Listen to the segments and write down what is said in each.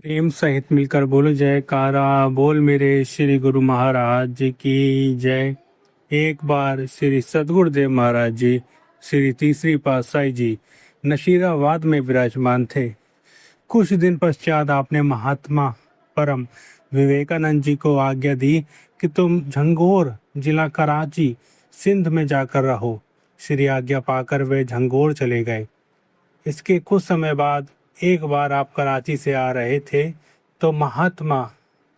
प्रेम सहित मिलकर बोलो जयकारा। बोल मेरे श्री गुरु महाराज जी की जय। एक बार श्री सद्गुरुदेव महाराज जी श्री तीसरी पातशाही जी नशीराबाद में विराजमान थे। कुछ दिन पश्चात आपने महात्मा परम विवेकानंद जी को आज्ञा दी कि तुम झंगोर जिला कराची सिंध में जाकर रहो। श्री आज्ञा पाकर वे झंगोर चले गए। इसके कुछ समय बाद एक बार आप कराची से आ रहे थे तो महात्मा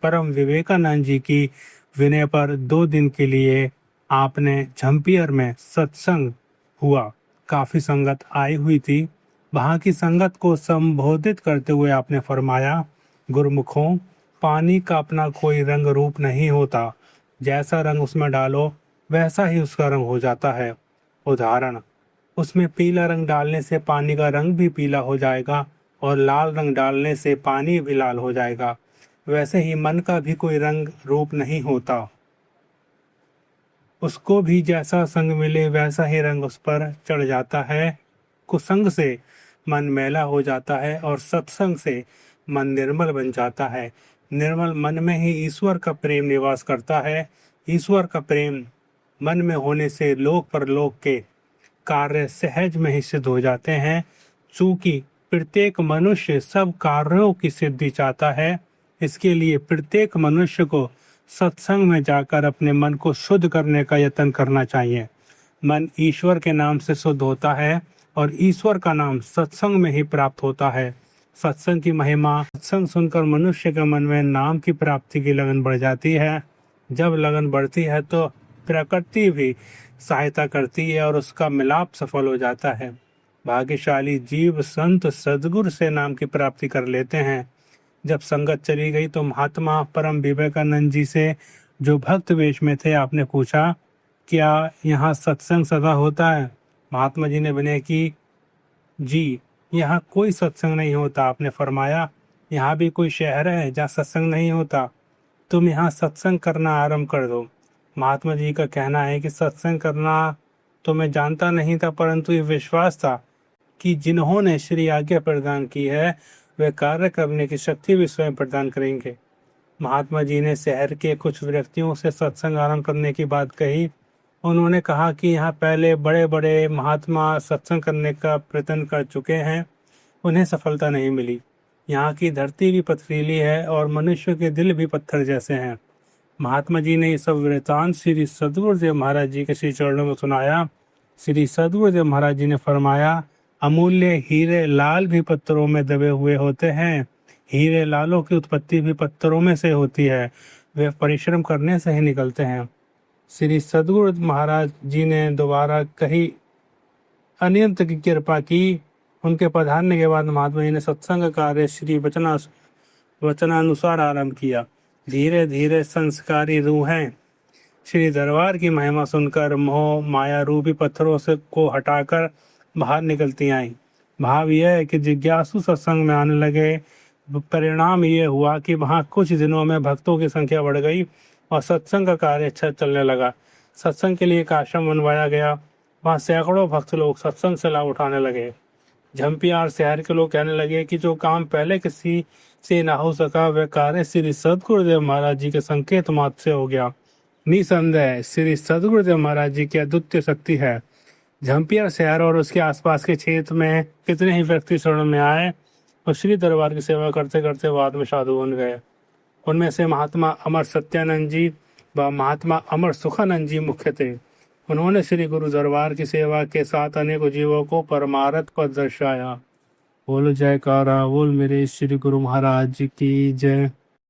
परम विवेकानंद जी की विनय पर 2 दिन के लिए आपने झम्पियर में सत्संग हुआ। काफी संगत आई हुई थी। वहां की संगत को संबोधित करते हुए आपने फरमाया, गुरुमुखों, पानी का अपना कोई रंग रूप नहीं होता। जैसा रंग उसमें डालो वैसा ही उसका रंग हो जाता है। उदाहरण, उसमें पीला रंग डालने से पानी का रंग भी पीला हो जाएगा और लाल रंग डालने से पानी भी लाल हो जाएगा। वैसे ही मन का भी कोई रंग रूप नहीं होता। उसको भी जैसा संग मिले वैसा ही रंग उस पर चढ़ जाता है। कुसंग से मन मैला हो जाता है और सत्संग से मन निर्मल बन जाता है। निर्मल मन में ही ईश्वर का प्रेम निवास करता है। ईश्वर का प्रेम मन में होने से लोक परलोक के कार्य सहज में ही सिद्ध हो जाते हैं। चूंकि प्रत्येक मनुष्य सब कार्यों की सिद्धि चाहता है, इसके लिए प्रत्येक मनुष्य को सत्संग में जाकर अपने मन को शुद्ध करने का यत्न करना चाहिए। मन ईश्वर के नाम से शुद्ध होता है और ईश्वर का नाम सत्संग में ही प्राप्त होता है। सत्संग की महिमा, सत्संग सुनकर मनुष्य के मन में नाम की प्राप्ति की लगन बढ़ जाती है। जब लगन बढ़ती है तो प्रकृति भी सहायता करती है और उसका मिलाप सफल हो जाता है। भाग्यशाली जीव संत सद्गुरु से नाम की प्राप्ति कर लेते हैं। जब संगत चली गई तो महात्मा परम विवेकानंद जी से, जो भक्त वेश में थे, आपने पूछा, क्या यहाँ सत्संग सदा होता है? महात्मा जी ने विनय की, जी यहाँ कोई सत्संग नहीं होता। आपने फरमाया, यहाँ भी कोई शहर है जहाँ सत्संग नहीं होता? तुम यहाँ सत्संग करना आरंभ कर दो। महात्मा जी का कहना है कि सत्संग करना तो मैं जानता नहीं था, परंतु ये विश्वास था कि जिन्होंने श्री आज्ञा प्रदान की है वे कार्य करने की शक्ति भी स्वयं प्रदान करेंगे। महात्मा जी ने शहर के कुछ व्यक्तियों से सत्संग आरंभ करने की बात कही। उन्होंने कहा कि यहाँ पहले बड़े बड़े महात्मा सत्संग करने का प्रयत्न कर चुके हैं, उन्हें सफलता नहीं मिली। यहाँ की धरती भी पथरीली है और मनुष्य के दिल भी पत्थर जैसे हैं। महात्मा जी ने ये सब वृतांत श्री सद्गुरुदेव महाराज जी के श्री चरणों में सुनाया। श्री सद्गुरुदेव महाराज जी ने फरमाया, अमूल्य हीरे लाल भी पत्थरों में दबे हुए होते हैं। हीरे लालों की उत्पत्ति भी पत्थरों में से होती है, वे परिश्रम करने से ही निकलते हैं। श्री सद्गुरु महाराज जी ने दोबारा कही अनियंत की कृपा की। उनके पधारने के बाद महात्मा जी ने सत्संग कार्य श्री वचनानुसार आरंभ किया। धीरे धीरे संस्कारी रूहें श्री दरबार की महिमा सुनकर मोह माया रूपी पत्थरों से को हटाकर बाहर निकलती आईं। भाव यह है कि जिज्ञासु सत्संग में आने लगे। परिणाम ये हुआ कि वहाँ कुछ दिनों में भक्तों की संख्या बढ़ गई और सत्संग का कार्य अच्छा चलने लगा। सत्संग के लिए एक आश्रम बनवाया गया। वहाँ सैकड़ों भक्त लोग सत्संग से लाभ उठाने लगे। झम्पियार शहर के लोग कहने लगे कि जो काम पहले किसी से ना हो सका वह कार्य श्री सद्गुरुदेव महाराज जी के संकेत मात्र से हो गया। निसंदेह श्री सद्गुरुदेव महाराज जी की अद्वितीय शक्ति है। झम्पियार शहर और उसके आसपास के क्षेत्र में कितने ही व्यक्ति शरण में आए और श्री दरबार की सेवा करते करते बाद में साधु बन गए। उनमें से महात्मा अमर सत्यानंद जी व महात्मा अमर सुखानंद जी मुख्य थे। उन्होंने श्री गुरु दरबार की सेवा के साथ अनेकों जीवों को परमार्थ पद दर्शाया। बोलो जयकारा। बोल मेरे श्री गुरु महाराज जी की जय।